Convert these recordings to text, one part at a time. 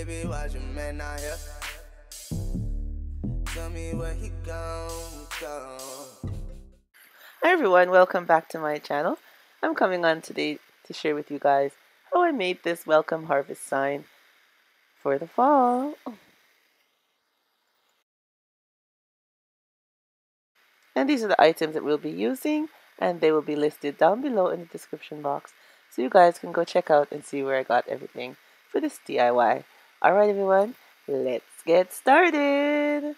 baby, watch your man out here. Tell me where he gone. Hi everyone, welcome back to my channel. I'm coming on today to share with you guys how I made this welcome harvest sign for the fall. And these are the items that we'll be using, and they will be listed down below in the description box, so you guys can go check out and see where I got everything for this DIY. Alright everyone, let's get started!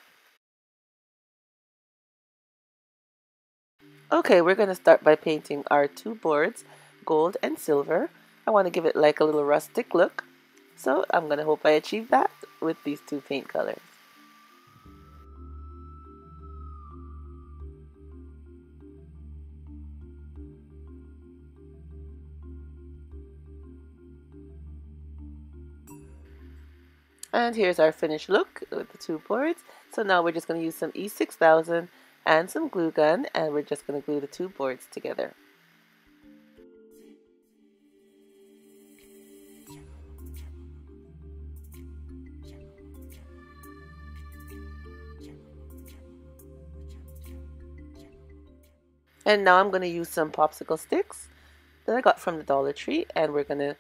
Okay, we're going to start by painting our two boards, gold and silver. I want to give it like a little rustic look, so I'm going to hope I achieve that with these two paint colors. And here's our finished look with the two boards. So now we're just going to use some E6000 and some glue gun, and we're just going to glue the two boards together. And now I'm going to use some popsicle sticks that I got from the Dollar Tree, and we're going to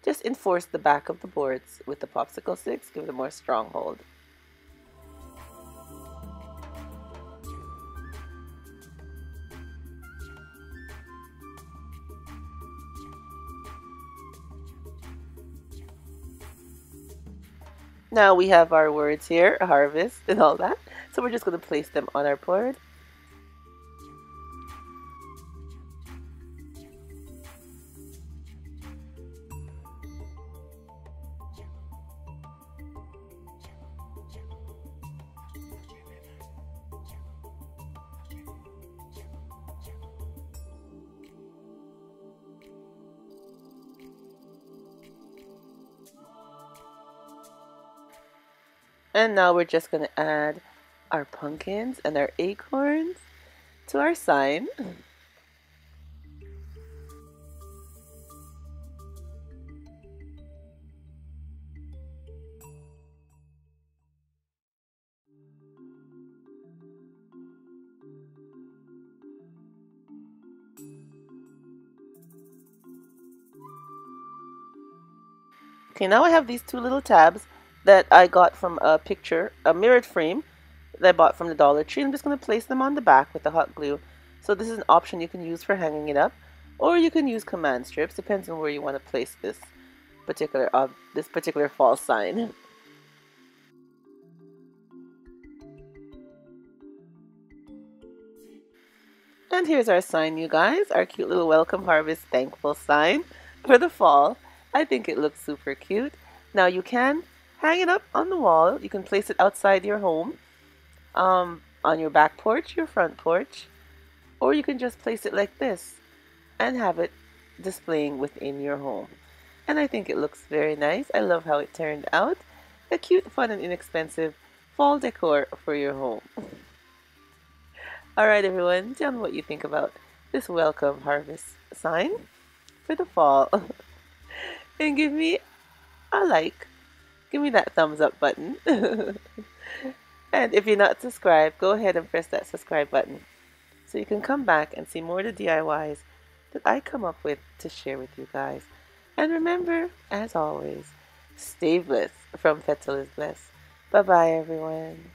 just enforce the back of the boards with the popsicle sticks, give it a more strong hold. Now we have our words here, harvest and all that, so we're just going to place them on our board. And now we're just going to add our pumpkins and our acorns to our sign. Okay, now I have these two little tabs that I got from a mirrored frame that I bought from the Dollar Tree. I'm just going to place them on the back with the hot glue. So this is an option you can use for hanging it up, or you can use command strips, depends on where you want to place this particular fall sign. And here's our sign, you guys, our cute little welcome harvest thankful sign for the fall. I think it looks super cute. Now you can hang it up on the wall. You can place it outside your home, on your back porch, your front porch, or you can just place it like this and have it displaying within your home. And I think it looks very nice. I love how it turned out. A cute, fun, and inexpensive fall decor for your home. Alright everyone, tell me what you think about this welcome harvest sign for the fall. And give me a like. Give me that thumbs up button. And if you're not subscribed, go ahead and press that subscribe button so you can come back and see more of the DIYs that I come up with to share with you guys. And remember, as always, stay blessed from Petalisbless. Bye bye everyone.